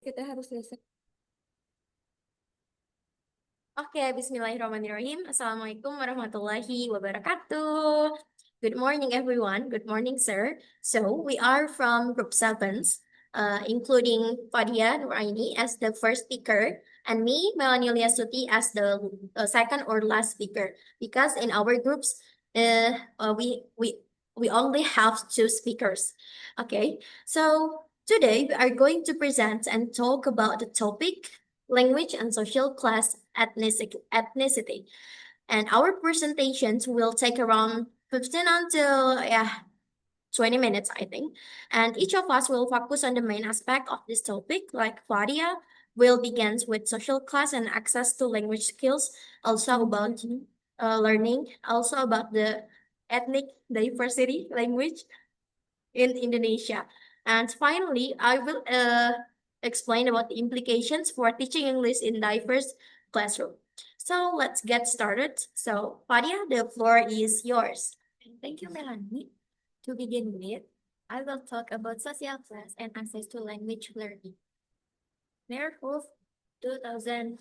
kita harus selesai. Oke, Bismillahirrahmanirrahim. Assalamualaikum warahmatullahi wabarakatuh. Good morning, everyone. Good morning, sir. So, we are from Group 7, including Fadia Nur'aini as the first speaker, and me, Melani Yuliastuti, as the second or last speaker. Because in our groups, we only have two speakers. Okay, so today we are going to present and talk about the topic language and social class ethnicity. And our presentations will take around 15 until 20 minutes, I think. And each of us will focus on the main aspect of this topic, like Fadia will begin with social class and access to language skills, also about learning, also about the ethnic diversity language in Indonesia. And finally, I will explain about the implications for teaching English in diverse classroom. So let's get started. So, Fadia, the floor is yours. Thank you, Melanie. To begin with, I will talk about social class and access to language learning. Merhoof 2018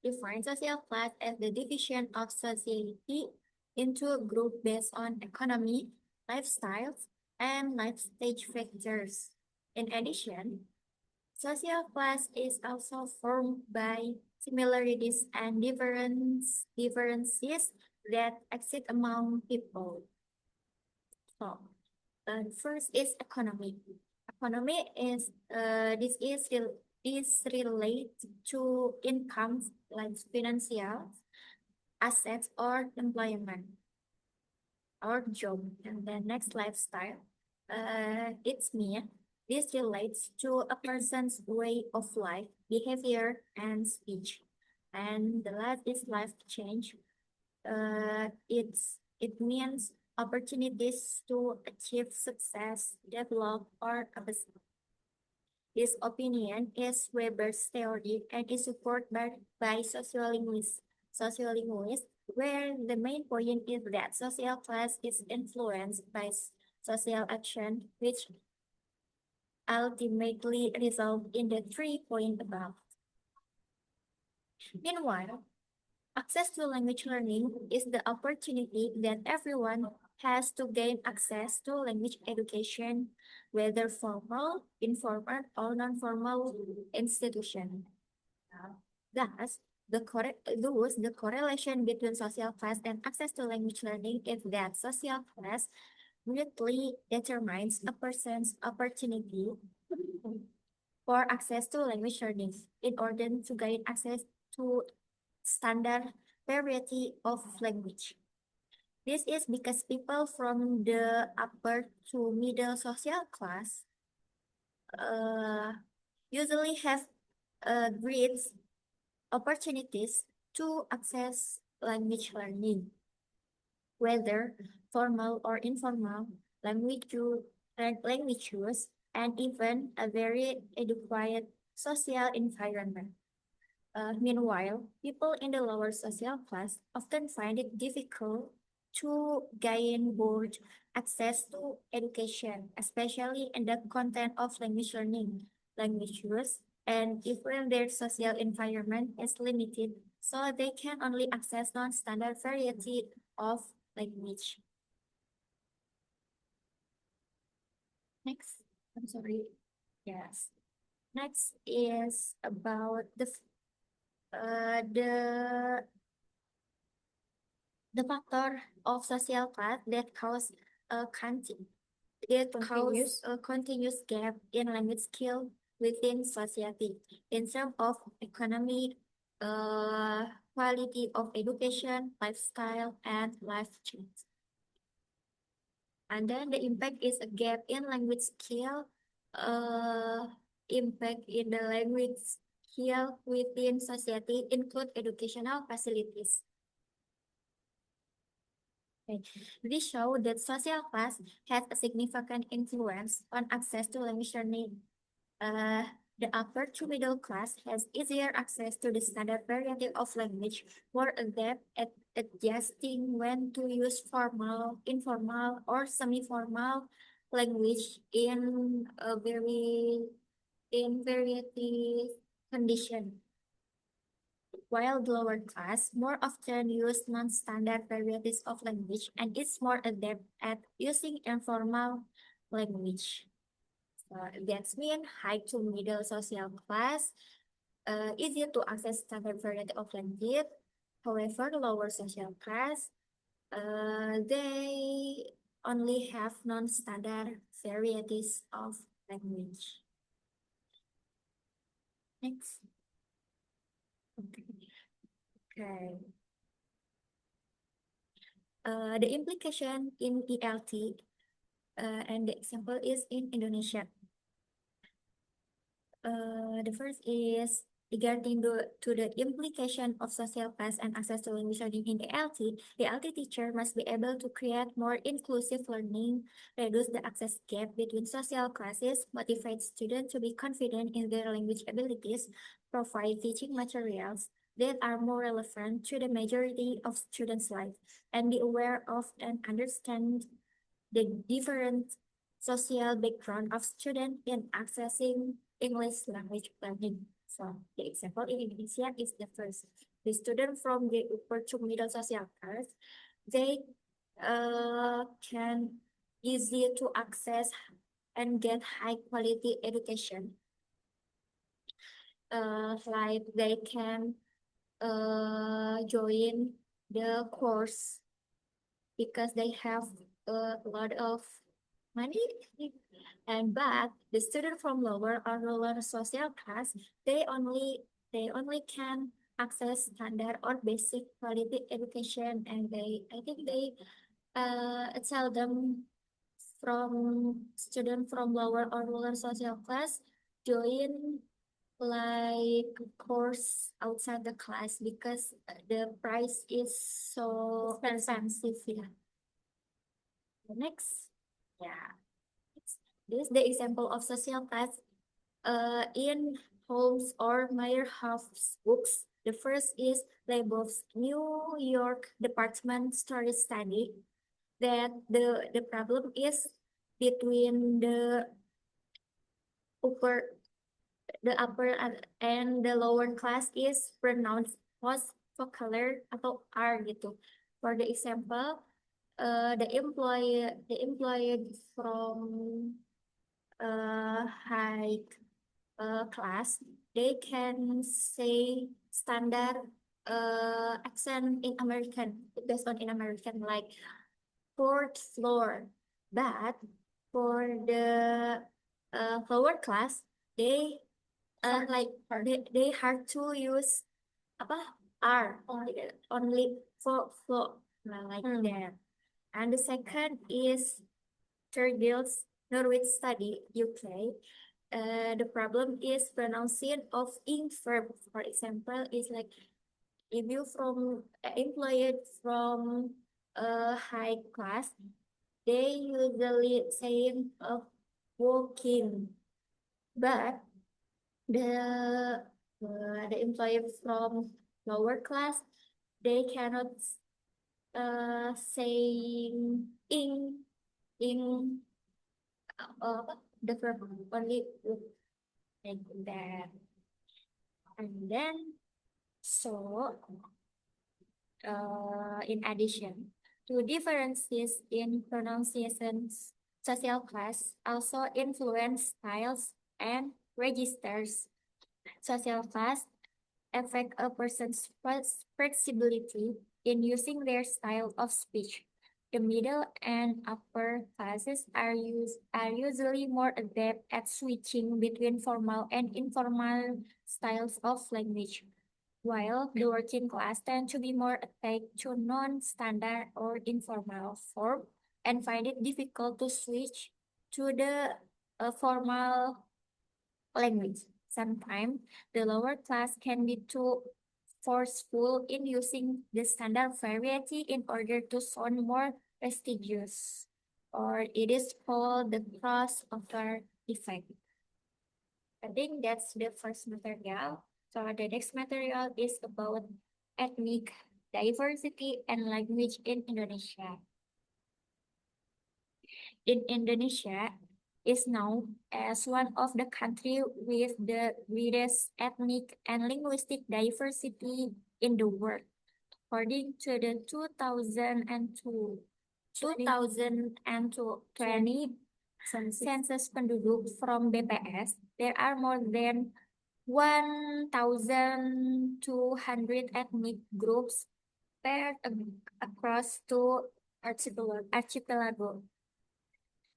defines social class as the division of society into a group based on economy, lifestyles, and life stage factors. In addition, social class is also formed by similarities and differences that exist among people. So, first is economy. Economy is this relates to income like financial assets or employment or job. And then next lifestyle. It's me. This relates to a person's way of life, behavior, and speech. And the last is life change. It means opportunities to achieve success, develop, or episode. This opinion is Weber's theory and is supported by sociolinguists, where the main point is that social class is influenced by social action, which ultimately result in the 3 points above. Meanwhile, access to language learning is the opportunity that everyone has to gain access to language education, whether formal, informal, or non-formal institution. Thus, the correlation between social class and access to language learning is that social class greatly determines a person's opportunity for access to language learning in order to gain access to standard variety of language. This is because people from the upper to middle social class usually have great opportunities to access language learning, whether formal or informal language use, and even a very adequate social environment. Meanwhile, people in the lower social class often find it difficult to gain broad access to education, especially in the content of language learning, language use, and even their social environment is limited, so they can only access non-standard variety of language. Next, I'm sorry. Yes. Next is about uh, the the factor of social class that cause a a continuous gap in language skill within society in terms of economy, quality of education, lifestyle, and life change. And then the impact is a gap in language skill, uh, impact in the language skill within society include educational facilities. Okay. This shows that social class has a significant influence on access to language learning. Uh, the upper to middle class has easier access to the standard variety of language, more adept at adjusting when to use formal, informal, or semi-formal language in a very in variety condition, while the lower class more often use non-standard varieties of language and is more adept at using informal language. That's mean high to middle social class easier to access standard variety of language. However, lower social class they only have non-standard varieties of language. Next. Okay. Okay. The implication in ELT, and the example is in Indonesia. The first is regarding to the implication of social class and access to language learning in the LT teacher must be able to create more inclusive learning, reduce the access gap between social classes, motivate students to be confident in their language abilities, provide teaching materials that are more relevant to the majority of students' life, and be aware of and understand the different social background of students in accessing English language learning. So the example in Indonesia is the first. The student from the upper to middle social class, they can easy to access and get high quality education. Like they can join the course because they have a lot of money. And but the student from lower or lower social class, they only can access standard or basic quality education, and I think they tell them from student from lower or lower social class join like course outside the class because the price is so expensive. Yeah. Next, yeah, this is the example of social class in Holmes or Meyerhoff's books. The first is Leibov's New York Department Story Study. That the problem is between upper and the lower class is pronounced post vocaler atau R gitu. For the example, the employee from high class, they can say standard accent in American, based on in American, like fourth floor. But for the lower class, they like they hard to use apa R only for floor like that. And the second is Turgill's Norwich study, UK. The problem is pronouncing of ing verb. For example, is like if you from employed from a high class, they usually saying of working, but the employee from lower class, they cannot saying in the verb only like that. And then, so in addition to differences in pronunciations, social class also influence styles and registers. Social class affect a person's flexibility in using their style of speech. The middle and upper classes are usually more adept at switching between formal and informal styles of language, while the working class tend to be more attached to non-standard or informal form and find it difficult to switch to the formal language. Sometimes the lower class can be too forceful in using the standard variety in order to sound more prestigious, or it is called the crossover effect. I think that's the first material. So the next material is about ethnic diversity and language in Indonesia. In Indonesia, is known as one of the countries with the greatest ethnic and linguistic diversity in the world. According to the 2020 census penduduk from BPS, there are more than 1,200 ethnic groups spread across two archipelago.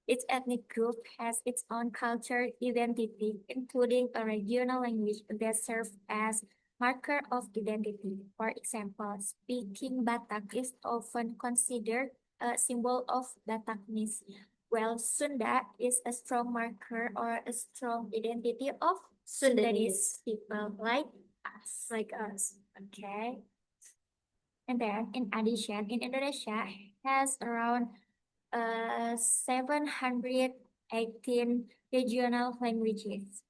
Each ethnic group has its own culture identity, including a regional language that serves as marker of identity. For example, speaking Batak is often considered a symbol of Batakness, while Sunda is a strong marker or a strong identity of Sundanese people like us. Like us. Okay. And then, in addition, in Indonesia has around 718 regional languages.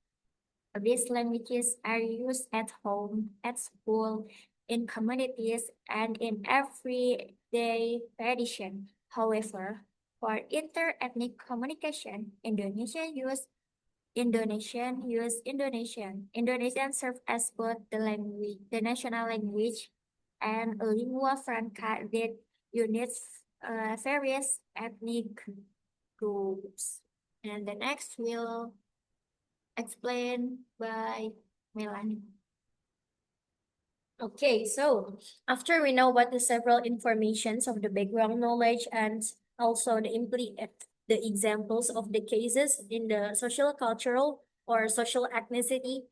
These languages are used at home, at school, in communities, and in everyday tradition. However, for inter-ethnic communication, Indonesian. Indonesian serve as both the national language, and a lingua franca that unites various ethnic groups. And the next will explain by Melani. Okay, so after we know what the several informations of the background knowledge and also the examples of the cases in the social cultural or social ethnicity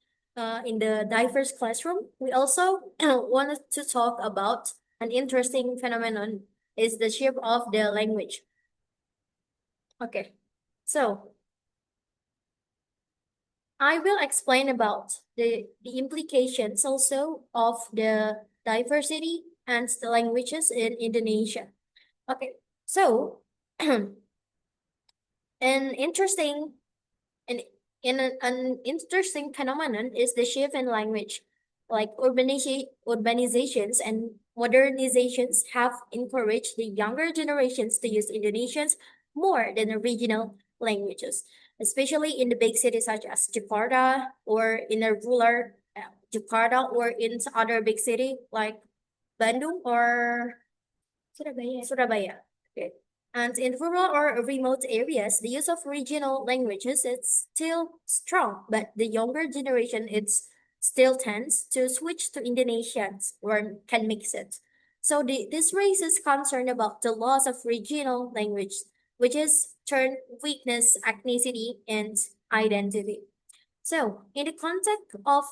in the diverse classroom, we also wanted to talk about an interesting phenomenon is the shift of the language. Okay, so I will explain about the implications also of the diversity and the languages in Indonesia. Okay, so an interesting and an interesting phenomenon is the shift in language. Like urbanizations and modernizations have encouraged the younger generations to use Indonesians more than original languages, especially in the big cities such as Jakarta or in a rural Jakarta or in other big city like Bandung or Surabaya. Okay. And in rural or remote areas, the use of regional languages is still strong, but the younger generation it's still tends to switch to Indonesians or can mix it. So this raises concern about the loss of regional language, which is turn weakness, ethnicity, and identity. So, in the context of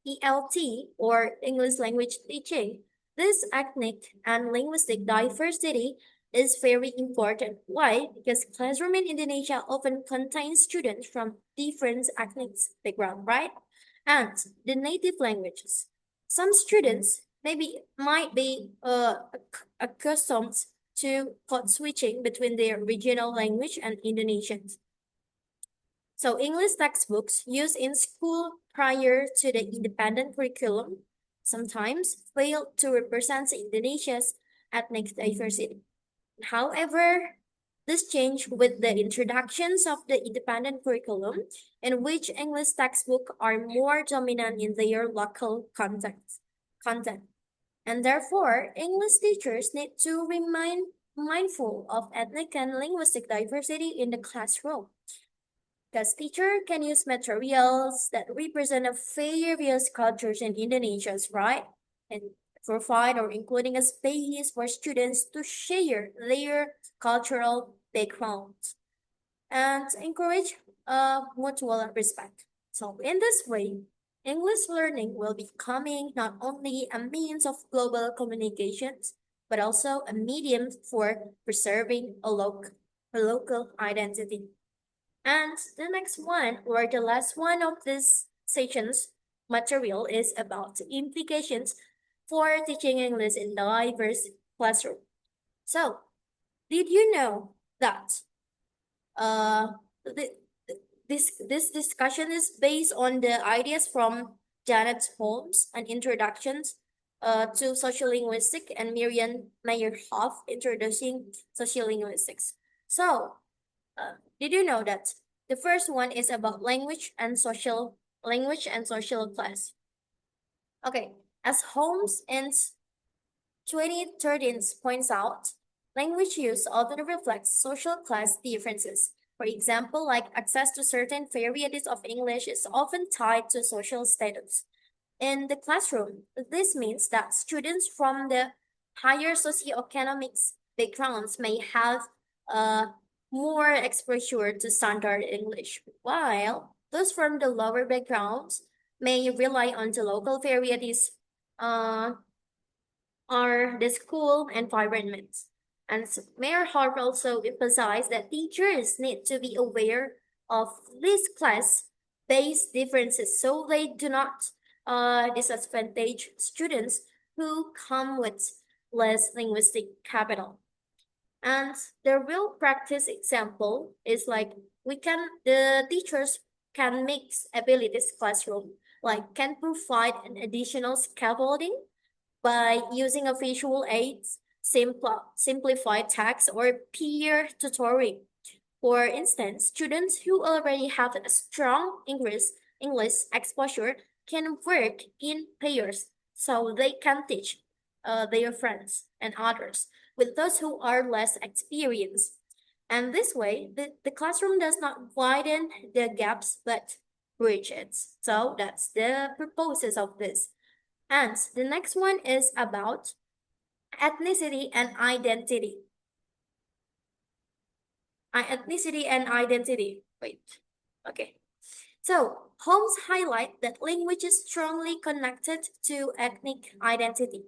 ELT or English language teaching, this ethnic and linguistic diversity is very important. Why? Because classroom in Indonesia often contains students from different ethnic background, right? And the native languages. Some students might be accustomed to code switching between their regional language and Indonesian. So English textbooks used in school prior to the independent curriculum sometimes fail to represent Indonesia's ethnic diversity. However, this changed with the introductions of the independent curriculum, in which English textbooks are more dominant in their local content. And therefore, English teachers need to remain mindful of ethnic and linguistic diversity in the classroom. Because teacher can use materials that represent a various cultures in Indonesia, right? And provide or including a space for students to share their cultural backgrounds and encourage mutual respect. So in this way, English learning will be becoming not only a means of global communications, but also a medium for preserving a local identity. And the next one, or the last one of this session's material is about the implications for teaching English in diverse classroom. So, did you know that uh, th- this discussion is based on the ideas from Janet Holmes, an introduction to social linguistics, and Miriam Meyerhoff introducing social linguistics. So, did you know that The first one is about language and social class. Okay, as Holmes in 2013 points out, language use often reflects social class differences. For example, like access to certain varieties of English is often tied to social status. In the classroom, this means that students from the higher socioeconomic backgrounds may have uh, more exposure to standard English, while those from the lower backgrounds may rely on the local varieties uh, or the school environment. And Mayor Harp also emphasized that teachers need to be aware of these class-based differences so they do not disadvantage students who come with less linguistic capital. And the real practice example is like the teachers can mix abilities classroom, like can provide an additional scaffolding by using a visual aids, simplified text, or peer tutoring. For instance, students who already have a strong English exposure can work in pairs so they can teach their friends and others with those who are less experienced. And this way, the classroom does not widen the gaps but bridge it. So that's the purposes of this. And the next one is about ethnicity and identity. Ethnicity and identity. Wait. Okay. So, Holmes highlight that language is strongly connected to ethnic identity.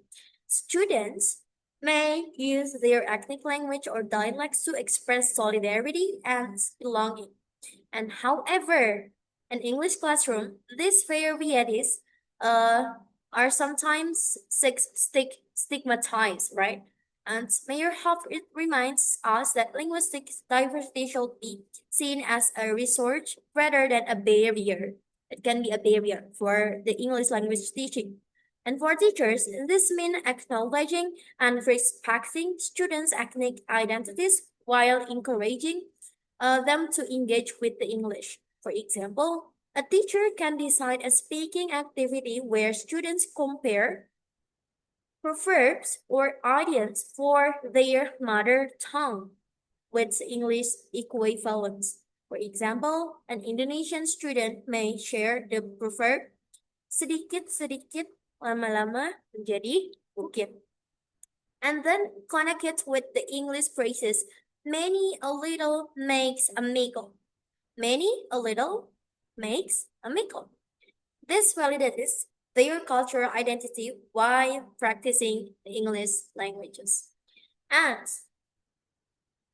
Students may use their ethnic language or dialects to express solidarity and belonging. And however, in English classroom, these varieties uh, are sometimes stigmatized, right? And Mayor Hoff it reminds us that linguistic diversity should be seen as a resource rather than a barrier. It can be a barrier for the English language teaching. And for teachers, this means acknowledging and respecting students' ethnic identities while encouraging them to engage with the English. For example, a teacher can design a speaking activity where students compare proverbs or idioms for their mother tongue with English equivalents. For example, an Indonesian student may share the proverb sedikit-sedikit lama-lama menjadi bukit and then connect it with the English phrases many a little makes a miracle. Many a little makes a miracle. This validates their cultural identity while practicing the English languages. And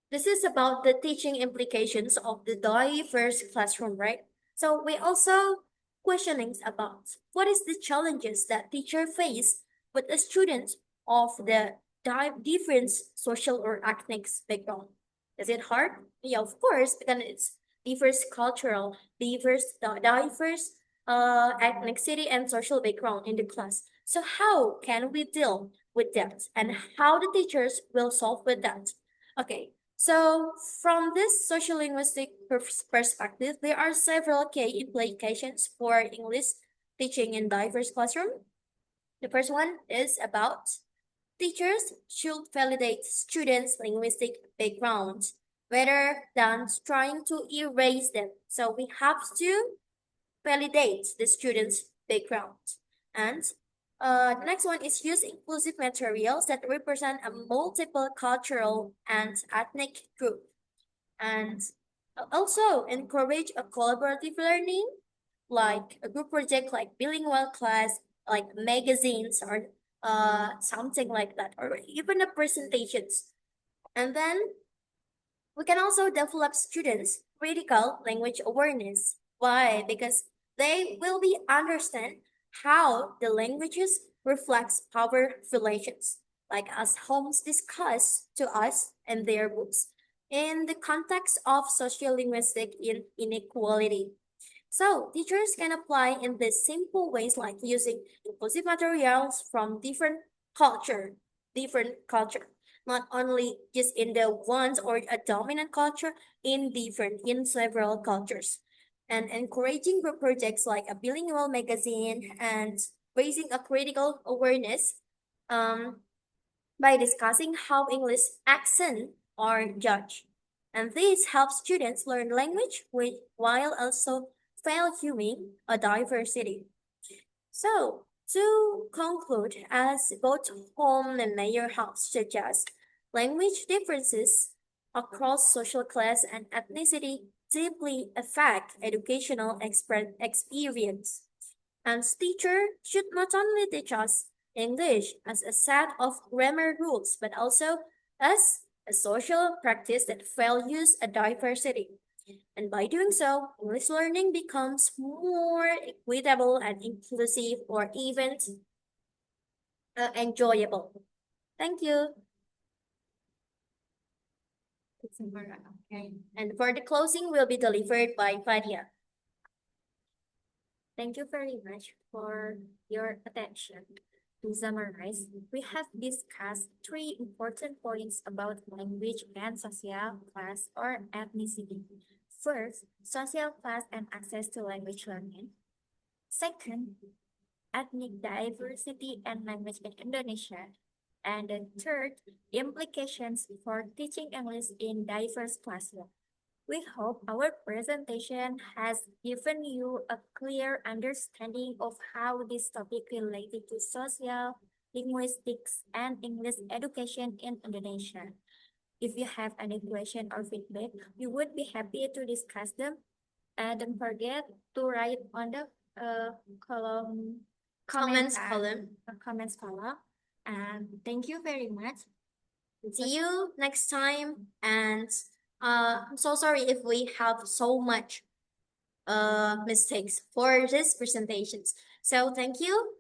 this is about the teaching implications of the diverse classroom, right? So we also questioning about what is the challenges that teacher face with the students of the different social or ethnic background. Is it hard? Yeah, of course, because it's diverse cultural, diverse ethnicity and social background in the class. So how can we deal with that and how the teachers will solve with that? Okay, so, from this sociolinguistic perspective, there are several key implications for English teaching in diverse classroom. The first one is about teachers should validate students' linguistic background rather than trying to erase them. So we have to validate the student's background. And the next one is use inclusive materials that represent a multiple cultural and ethnic group. And also encourage a collaborative learning, like a group project like bilingual class, like magazines or something like that, or even the presentations. And then we can also develop students' critical language awareness. Why? Because they will be understand how the languages reflects power relations, like as Holmes discussed to us in their books, in the context of sociolinguistic inequality. So teachers can apply in these simple ways like using inclusive materials from different culture, not only just in the ones or a dominant culture, in several cultures. And encouraging group projects like a bilingual magazine and raising a critical awareness um, by discussing how English accent are judged. And this helps students learn language while also valuing a diversity. So, to conclude, as both home and mayor have suggest, language differences across social class and ethnicity deeply affect educational experience. And teacher should not only teach us English as a set of grammar rules, but also as a social practice that values a diversity. And by doing so, English learning becomes more equitable and inclusive or even enjoyable. Thank you. Okay. And for the closing will be delivered by Fadia. Thank you very much for your attention. To summarize, we have discussed three important points about language and social class or ethnicity. First, social class and access to language learning. Second, ethnic diversity and language in Indonesia. And the third, implications for teaching English in diverse classrooms. We hope our presentation has given you a clear understanding of how this topic related to social, linguistics, and English education in Indonesia. If you have any question or feedback, we would be happy to discuss them. And don't forget to write on the column Comments column. comments column. And thank you very much. See you next time. And I'm so sorry if we have so much mistakes for these presentations. So thank you.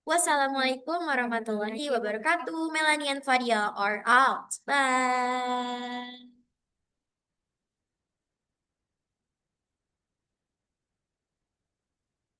Wassalamualaikum warahmatullahi wabarakatuh. Melani and Fadia are out. Bye.